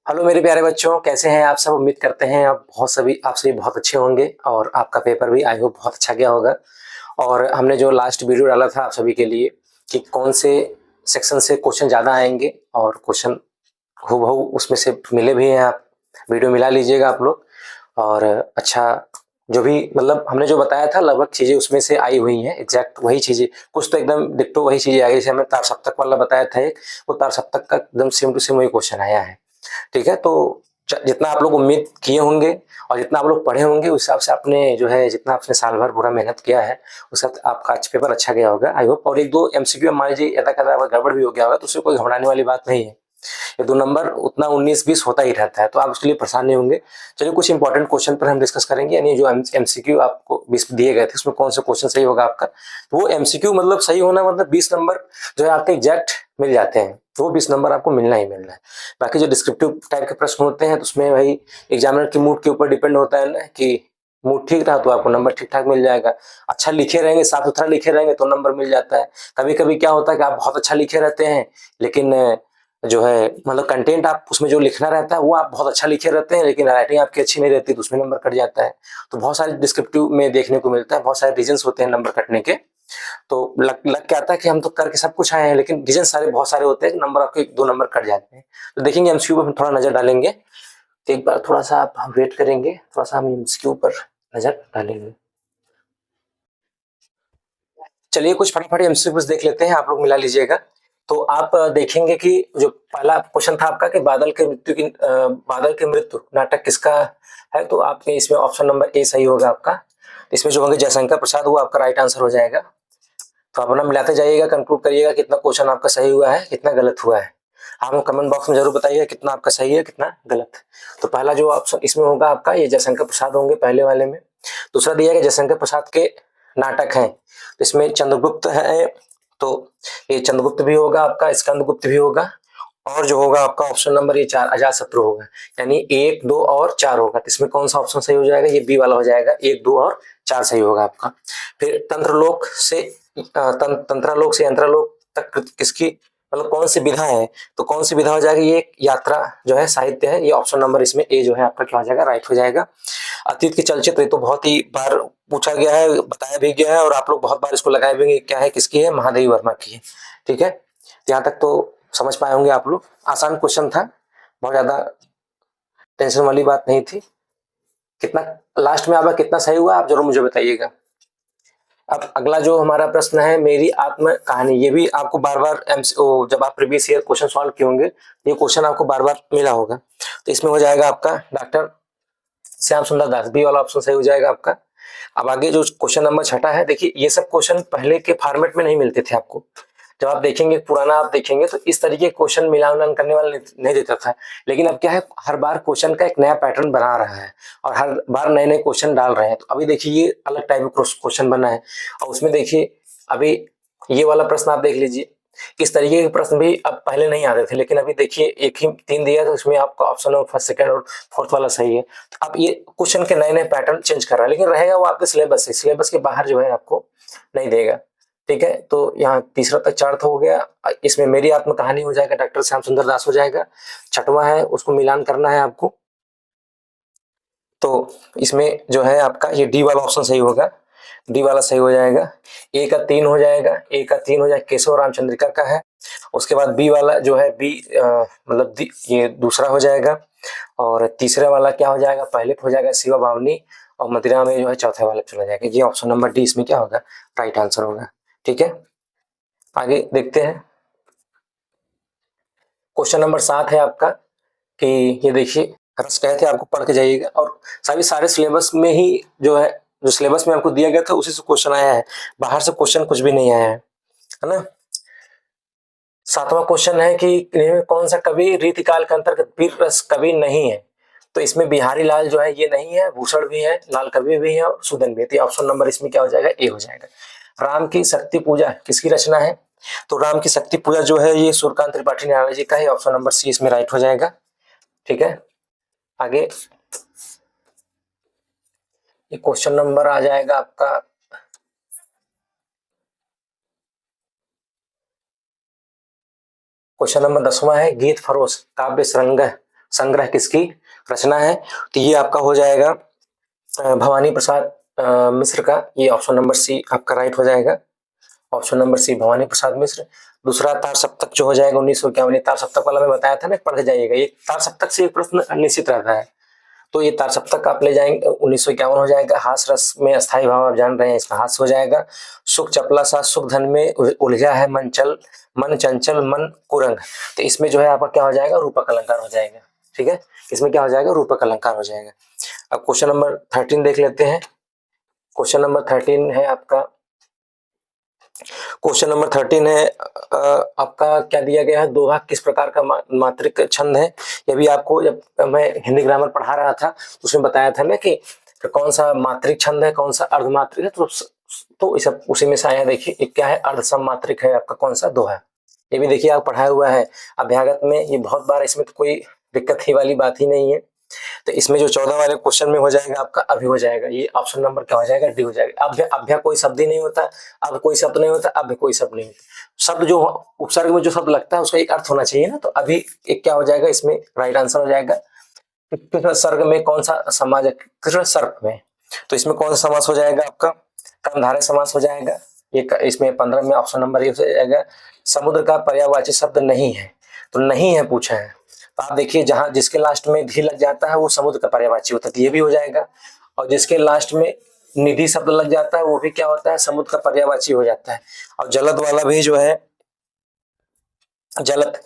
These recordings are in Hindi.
हेलो मेरे प्यारे बच्चों, कैसे हैं आप सब। उम्मीद करते हैं आप सभी बहुत अच्छे होंगे और आपका पेपर भी आई होप बहुत अच्छा गया होगा। और हमने जो लास्ट वीडियो डाला था आप सभी के लिए कि कौन से सेक्शन से क्वेश्चन ज़्यादा आएंगे और क्वेश्चन हूबहू उसमें से मिले भी हैं। आप वीडियो मिला लीजिएगा आप लोग। और अच्छा, जो भी मतलब हमने जो बताया था लगभग चीज़ें उसमें से आई हुई हैं, एग्जैक्ट वही चीज़ें। कुछ तो एकदम डिट्टो वही चीज़ें आई, जैसे हमने तार सप्तक वाला बताया था एक, वो तार सप्तक का एकदम सेम टू सेम वही क्वेश्चन आया है। ठीक है, तो जितना आप लोग उम्मीद किए होंगे और जितना आप लोग पढ़े होंगे उस हिसाब से आपने जो है, जितना आपने साल भर पूरा मेहनत किया है उस हिसाब से आपका अच्छा पेपर अच्छा गया होगा आई होप। और एक दो एमसीक्यू मान लीजिए यदा कदा गड़बड़ भी हो गया होगा तो उससे कोई घबराने वाली बात नहीं है। ये 2 नंबर उतना 19-20 होता ही रहता है, तो आप उसके लिए परेशान नहीं होंगे। चलिए कुछ इंपॉर्टेंट क्वेश्चन पर हम डिस्कस करेंगे, यानी जो एमसीक्यू आपको 20 दिए गए थे उसमें कौन सा क्वेश्चन सही होगा आपका। तो वो एमसीक्यू मतलब सही होना मतलब 20 नंबर जो है आपके एग्जैक्ट मिल जाते हैं, तो वो 20 नंबर आपको मिलना ही मिलना है। बाकी जो डिस्क्रिप्टिव टाइप के प्रश्न होते हैं तो उसमें वही एग्जामिनर की मूड के ऊपर डिपेंड होता है ना, कि मूड ठीक रहा तो आपको नंबर ठीक ठाक मिल जाएगा। अच्छा लिखे रहेंगे, साफ सुथरा लिखे रहेंगे तो नंबर मिल जाता है। कभी कभी क्या होता है कि आप बहुत अच्छा लिखे रहते हैं लेकिन जो है मतलब कंटेंट आप उसमें जो लिखना रहता है वो आप बहुत अच्छा लिखे रहते हैं लेकिन राइटिंग आपकी अच्छी नहीं रहती तो उसमें नंबर कट जाता है। तो बहुत सारे डिस्क्रिप्टिव में देखने को मिलता है, बहुत सारे रीजंस होते हैं नंबर कटने के। तो लग क्या आता है कि हम तो करके सब कुछ आए हैं लेकिन रीजन सारे बहुत सारे होते हैं, नंबर आपके 2 नंबर कट जाते हैं। तो देखेंगे एमसीक्यू पर हम थोड़ा नजर डालेंगे। तो एक बार थोड़ा सा आप हम वेट करेंगे, थोड़ा सा हम एमसीक्यू पर नजर डालेंगे। चलिए कुछ फटाफट एमसीक्यूज देख लेते हैं, आप लोग मिला लीजिएगा। तो आप देखेंगे कि जो पहला क्वेश्चन था आपका कि बादल की मृत्यु नाटक किसका है, तो आपके इसमें ऑप्शन नंबर ए सही होगा आपका। इसमें जो होंगे जयशंकर प्रसाद, वो आपका राइट आंसर हो जाएगा। तो आप अपना मिलाते जाइएगा, कंक्लूड करिएगा कितना क्वेश्चन आपका सही हुआ है कितना गलत हुआ है। आप कमेंट बॉक्स में जरूर बताइएगा कितना आपका सही है कितना गलत। तो पहला जो ऑप्शन इसमें होगा आपका, ये जयशंकर प्रसाद होंगे पहले वाले में। दूसरा दिया है जयशंकर प्रसाद के नाटक हैं, तो इसमें चंद्रगुप्त है, तो ये चंद्रगुप्त भी होगा आपका, स्कंदगुप्त भी होगा। और जो होगा आपका ऑप्शन नंबर ये 4 अजातशत्रु होगा, यानी 1 2 और 4 होगा। तो इसमें कौन सा ऑप्शन सही हो जाएगा, ये बी वाला हो जाएगा, 1 2 और 4 सही होगा आपका। फिर तंत्रालोक से यंत्रालोक तक किसकी मतलब कौन सी विधा है, तो कौन सी विधा हो जाएगी, ये यात्रा जो है साहित्य है, ये ऑप्शन नंबर इसमें ए जो है आपका क्या हो जाएगा, राइट हो जाएगा। अतीत के चलचित्र तो बहुत ही बार पूछा गया है, बताया भी गया है और आप लोग बहुत बार इसको लगाए भी, क्या है किसकी है, महादेवी वर्मा की है। ठीक है, यहाँ तक तो समझ पाए होंगे आप लोग, आसान क्वेश्चन था, बहुत ज्यादा टेंशन वाली बात नहीं थी। कितना लास्ट में आपका कितना सही हुआ आप जरूर मुझे बताइएगा। अब अगला जो हमारा प्रश्न है, मेरी आत्म कहानी, ये भी आपको बार बार जब आप प्रीवियस ईयर क्वेश्चन सॉल्व किए होंगे ये क्वेश्चन आपको बार बार मिला होगा। तो इसमें हो जाएगा आपका डॉक्टर श्याम सुंदर दास, बी वाला ऑप्शन सही हो जाएगा आपका। अब आगे जो क्वेश्चन नंबर 6 है, देखिए ये सब क्वेश्चन पहले के फॉर्मेट में नहीं मिलते थे आपको। जब आप देखेंगे पुराना आप देखेंगे तो इस तरीके के क्वेश्चन मिलान करने वाला नहीं देता था। लेकिन अब क्या है, हर बार क्वेश्चन का एक नया पैटर्न बना रहा है और हर बार नए नए क्वेश्चन डाल रहे हैं। तो अभी देखिए ये अलग टाइप का क्वेश्चन बना है और उसमें देखिए अभी ये वाला प्रश्न आप देख लीजिए। इस तरीके के प्रश्न भी अब पहले नहीं आते थे, लेकिन अभी देखिए एक ही 3 दिया तो उसमें आपका ऑप्शन नंबर फर्स्ट सेकंड और फोर्थ वाला सही है। तो अब ये क्वेश्चन के नए नए पैटर्न चेंज कर रहा है, लेकिन रहेगा वो आपके सिलेबस से, सिलेबस के बाहर जो है आपको नहीं देगा। ठीक है, तो यहाँ तीसरा तक 4 हो गया। इसमें मेरी आत्म कहानी हो जाएगा, डॉक्टर श्याम सुंदर दास हो जाएगा। 6वां है उसको मिलान करना है आपको, तो इसमें जो है आपका ये डी वाला ऑप्शन सही होगा, डी वाला सही हो जाएगा। ए का 3 हो जाएगा, ए का 3 हो जाएगा, केशव रामचंद्रिका का है। उसके बाद बी वाला जो है बी मतलब ये दूसरा हो जाएगा। और तीसरे वाला क्या हो जाएगा, पहले हो जाएगा शिवा बावनी और मदिरा में जो है चौथे वाला चला जाएगा। ये ऑप्शन नंबर डी इसमें क्या होगा, राइट आंसर होगा। ठीक है, आगे देखते हैं। क्वेश्चन नंबर 7 है आपका कि ये देखिए, रस कहे थे आपको पढ़ के जाइएगा और सारे सिलेबस में ही जो है, जो सिलेबस में आपको दिया गया था उसी से क्वेश्चन आया है, बाहर से क्वेश्चन कुछ भी नहीं आया है ना। 7वां क्वेश्चन है कि इन्हीं में कौन सा कवि रीतिकाल के अंतर्गत वीर रस कवि नहीं है, तो इसमें बिहारी लाल जो है ये नहीं है, भूषण भी है, लाल कवि भी है और सुदन भी है। तो ऑप्शन नंबर इसमें क्या हो जाएगा, ए हो जाएगा। राम की शक्ति पूजा किसकी रचना है, तो राम की शक्ति पूजा जो है ये सूर्यकांत त्रिपाठी निराला जी का है, ऑप्शन नंबर सी इसमें राइट हो जाएगा। ठीक है, आगे ये क्वेश्चन नंबर आ जाएगा आपका, क्वेश्चन नंबर 10वां है, गीत फरोश काव्य श्रृंग संग्रह किसकी रचना है? तो ये आपका हो जाएगा भवानी प्रसाद मिश्र का। ये ऑप्शन नंबर सी आपका राइट हो जाएगा। Option number C Bhavani Prasad Mishra. दूसरा तार सप्तक जो हो जाएगा 1951। तार सप्तक वाला मैं बताया था ना, पढ़ के जाइएगा। ये तार सप्तक से एक प्रश्न निश्चित रहता है, तो ये तार सप्तक आप ले जाएंगे 1951 हो जाएगा। हास रस में अस्थाई भाव आप जान रहे हैं, इसका हास हो जाएगा। सुख चपला सा सुख धन में उलझा है मन चंचल मन कुरंग। तो इसमें जो है आपका क्या हो जाएगा, रूपक अलंकार हो जाएगा। ठीक है, इसमें क्या हो जाएगा, रूपक अलंकार हो जाएगा। अब क्वेश्चन नंबर 13 देख लेते हैं। क्वेश्चन नंबर 13 है आपका, क्वेश्चन नंबर 13 है आपका क्या दिया गया है, दोहा किस प्रकार का मात्रिक छंद है? ये भी आपको जब मैं हिंदी ग्रामर पढ़ा रहा था उसमें बताया था ना कि कौन सा मात्रिक छंद है, कौन सा अर्धमात्रिक है। तो इस उसी में से आया। देखिए एक क्या है, अर्ध सममात्रिक है आपका कौन सा, दोहा। ये भी देखिए आप पढ़ाया हुआ है अभ्यागत में, ये बहुत बार, इसमें तो कोई दिक्कत ही वाली बात ही नहीं है। तो इसमें जो 14 वाले क्वेश्चन में हो जाएगा आपका अभी हो जाएगा, ये ऑप्शन नंबर क्या हो जाएगा, डी हो जाएगा। अभ्या कोई शब्द ही नहीं होता, अब कोई शब्द नहीं होता, अब कोई शब्द नहीं होता। शब्द जो उपसर्ग में जो शब्द लगता है उसका एक अर्थ होना चाहिए ना, तो अभी एक क्या हो जाएगा, इसमें राइट आंसर हो जाएगा। कृष्ण सर्ग में कौन सा समाज है, कृष्ण सर्ग में, तो इसमें कौन सा समास हो जाएगा आपका, कर्मधारय समास हो जाएगा। ये इसमें 15 में ऑप्शन नंबर ये हो जाएगा। समुद्र का पर्यायवाची शब्द नहीं है, तो नहीं है पूछा है, तो आप देखिए जहां जिसके लास्ट में धी लग जाता है वो समुद्र का पर्यायवाची होता है, तो ये भी हो जाएगा। और जिसके लास्ट में निधि शब्द लग जाता है वो भी क्या होता है, समुद्र का पर्यायवाची हो जाता है। और जलद वाला भी जो है जलद,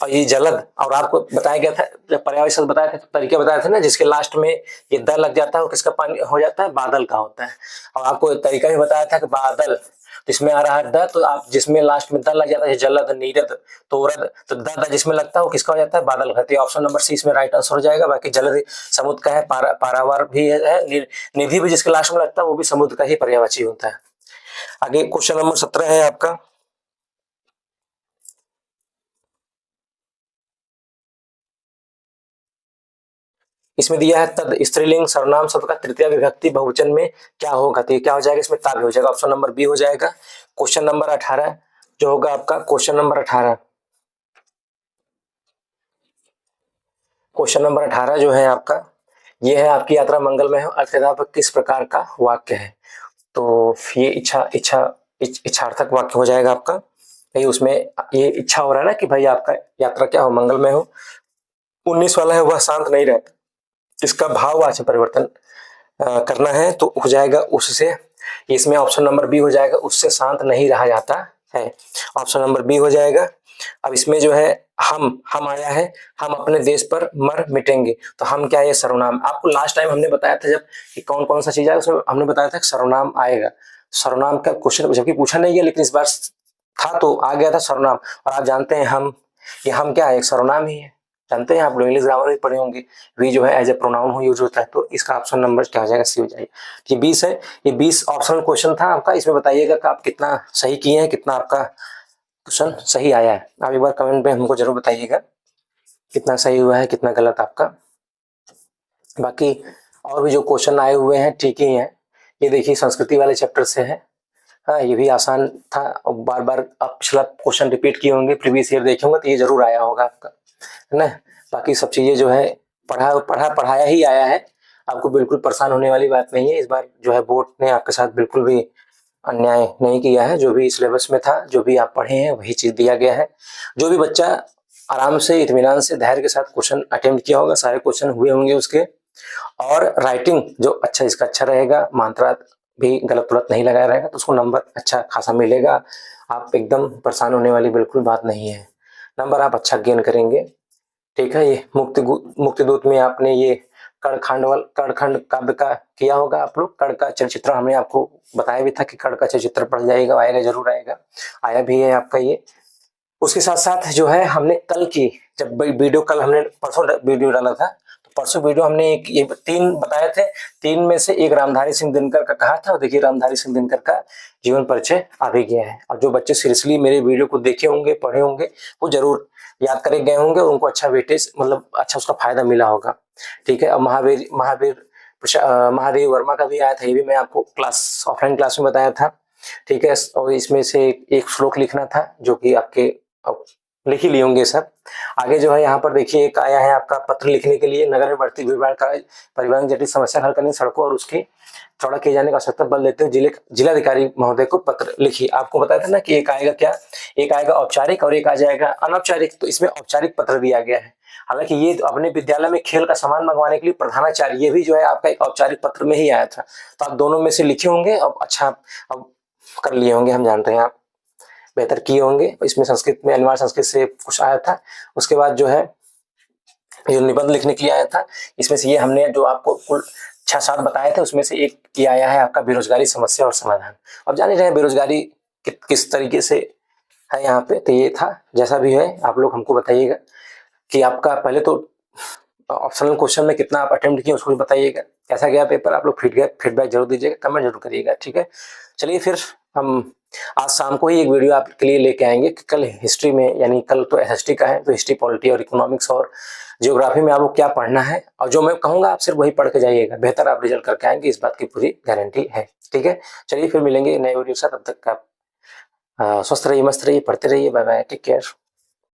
और ये जलद, और आपको बताया गया था जब पर्यायवाची शब्द बताया था तो तरीके बताए थे ना, जिसके लास्ट में ये द लग जाता है वो किसका पानी हो जाता है, बादल का होता है। और आपको तरीका भी बताया था कि बादल, तो इसमें आ रहा है द, तो आप जिसमें लास्ट में द लग जाता है, जलद नीरद तोरद, तो द जिसमें लगता है वो किसका हो जाता है, बादल का। तो ऑप्शन नंबर सी इसमें राइट आंसर हो जाएगा। बाकी जलद समुद्र का है, पारावार भी है, निधि भी जिसके लास्ट में लगता है वो भी समुद्र का ही पर्यायवाची होता है। आगे क्वेश्चन नंबर 17 है आपका। इसमें दिया है तद स्त्रीलिंग सर्वनाम शब्द का तृतीय विभक्ति बहुवचन में क्या होगा, तो ये क्या हो जाएगा, इसमें ताब हो जाएगा। ऑप्शन नंबर बी हो जाएगा। क्वेश्चन नंबर 18 जो होगा आपका, क्वेश्चन नंबर 18, क्वेश्चन नंबर 18 जो है आपका, ये है आपकी यात्रा मंगलमय हो अर्थात किस प्रकार का वाक्य है। तो ये इच्छार्थक वाक्य हो जाएगा आपका। भाई उसमें ये इच्छा हो रहा है ना कि भाई आपका यात्रा क्या हो, मंगलमय हो। 19 वाला है वह शांत नहीं रहता, इसका भाववाचक परिवर्तन करना है, तो हो जाएगा उससे। इसमें ऑप्शन नंबर बी हो जाएगा, उससे शांत नहीं रहा जाता है। ऑप्शन नंबर बी हो जाएगा। अब इसमें जो है हम आया है, हम अपने देश पर मर मिटेंगे, तो हम क्या है, सर्वनाम। आपको लास्ट टाइम हमने बताया था जब कि कौन कौन सा चीज है, उसमें हमने बताया था कि सर्वनाम आएगा। सर्वनाम का क्वेश्चन जबकि पूछा नहीं गया, लेकिन इस बार था तो आ गया था सर्वनाम। और आप जानते हैं ये हम क्या है, एक सर्वनाम ही है। जानते हैं आप लोग, इंग्लिश ग्रामर भी पढ़े होंगे, वी जो है एज ए प्रोनाउन हो यूज होता है, तो इसका ऑप्शन नंबर क्या हो जाएगा, सी हो जाएगा। ये 20 है, ये 20 ऑप्शनल क्वेश्चन था आपका। इसमें बताइएगा कि आप कितना सही किए हैं, कितना आपका क्वेश्चन सही आया है। आप एक बार कमेंट में हमको जरूर बताइएगा कितना सही हुआ है, कितना गलत आपका। बाकी और भी जो क्वेश्चन आए हुए हैं ठीक ही हैं। ये देखिए संस्कृति वाले चैप्टर से है, हाँ ये भी आसान था। बार बार आप पिछला क्वेश्चन रिपीट किए होंगे, प्रीवियस ईयर देखे होंगे, तो ये जरूर आया होगा आपका, है ना। बाकी सब चीजें जो है पढ़ाया ही आया है, आपको बिल्कुल परेशान होने वाली बात नहीं है। इस बार जो है बोर्ड ने आपके साथ बिल्कुल भी अन्याय नहीं किया है, जो भी सिलेबस में था, जो भी आप पढ़े हैं वही चीज दिया गया है। जो भी बच्चा आराम से इत्मीनान से धैर्य के साथ क्वेश्चन अटेम्प्ट किया होगा, सारे क्वेश्चन हुए होंगे उसके। और राइटिंग जो अच्छा इसका अच्छा रहेगा, मात्रा भी गलत गलत नहीं लगाया रहेगा, तो उसको नंबर अच्छा खासा मिलेगा। आप एकदम परेशान होने वाली बिल्कुल बात नहीं है, नंबर आप अच्छा गेन करेंगे। ठीक है, ये मुक्ति दूत में आपने ये कड़खंड काव्य का किया होगा आप लोग। कड़ का चलचित्र हमने आपको बताया भी था कि कड़ का चलचित्र पढ़ जाएगा, आएगा जरूर आएगा, आया भी है आपका ये। उसके साथ साथ जो है हमने कल की जब वीडियो, कल हमने परसों वीडियो डाला था, तो परसों वीडियो हमने ये 3 बताए थे, 3 में से एक रामधारी सिंह दिनकर का कहा था। और देखिए रामधारी सिंह दिनकर का जीवन परिचय आ भी गया है, और जो बच्चे सीरियसली मेरे वीडियो को देखे होंगे, पढ़े होंगे, वो जरूर याद करे गए होंगे, उनको अच्छा वेटेज मतलब अच्छा उसका फायदा मिला होगा। ठीक है, अब महादेव वर्मा का भी आया था, ये भी मैं आपको क्लास ऑफलाइन क्लास में बताया था। ठीक है, और इसमें से एक श्लोक लिखना था जो कि आपके लिख ही लिए होंगे सब। आगे जो है यहाँ पर देखिए एक आया है आपका पत्र लिखने के लिए, नगर में बढ़ती भीड़ भाड़ का परिवहन जटिल समस्या हल करने सड़कों और उसके चौड़ा किए जाने का आवश्यकता बल देते हुए जिलाधिकारी महोदय को पत्र लिखिए। आपको बताया था ना कि एक आएगा क्या, एक आएगा औपचारिक और एक आ जाएगा अनौपचारिक, तो इसमें औपचारिक पत्र दिया गया है। हालांकि ये तो अपने विद्यालय में खेल का सामान मंगवाने के लिए प्रधानाचार्य, ये भी जो है आपका एक औपचारिक पत्र में ही आया था। तो आप दोनों में से लिखे होंगे, अब अच्छा अब कर लिए होंगे, हम जानते हैं आप बेहतर किए होंगे। इसमें संस्कृत में अनिवार्य संस्कृत से कुछ आया था। उसके बाद जो है जो निबंध लिखने के लिए आया था, इसमें से ये हमने जो आपको कुल 6-7 बताए थे उसमें से एक ये आया है आपका बेरोजगारी समस्या और समाधान। अब जान ही रहे हैं बेरोजगारी किस तरीके से है यहाँ पे, तो ये था। जैसा भी है आप लोग हमको बताइएगा कि आपका पहले तो ऑप्शनल क्वेश्चन में कितना आप अटेम्प्ट किए उसको भी बताइएगा, कैसा गया पेपर। आप लोग फीडबैक जरूर दीजिएगा, कमेंट जरूर करिएगा, ठीक है। चलिए फिर हम आज शाम को ही एक वीडियो आपके लिए लेके आएंगे कि कल हिस्ट्री में, यानी कल तो एसएसटी का है, तो हिस्ट्री, पॉलिटी और इकोनॉमिक्स और ज्योग्राफी में आपको क्या पढ़ना है, और जो मैं कहूँगा आप सिर्फ वही पढ़ के जाइएगा, बेहतर आप रिजल्ट करके आएंगे, इस बात की पूरी गारंटी है, ठीक है। चलिए फिर मिलेंगे नए वीडियो के साथ, तब तक आप स्वस्थ रहिए, मस्त रहिए, पढ़ते रहिए। Bye bye, take care.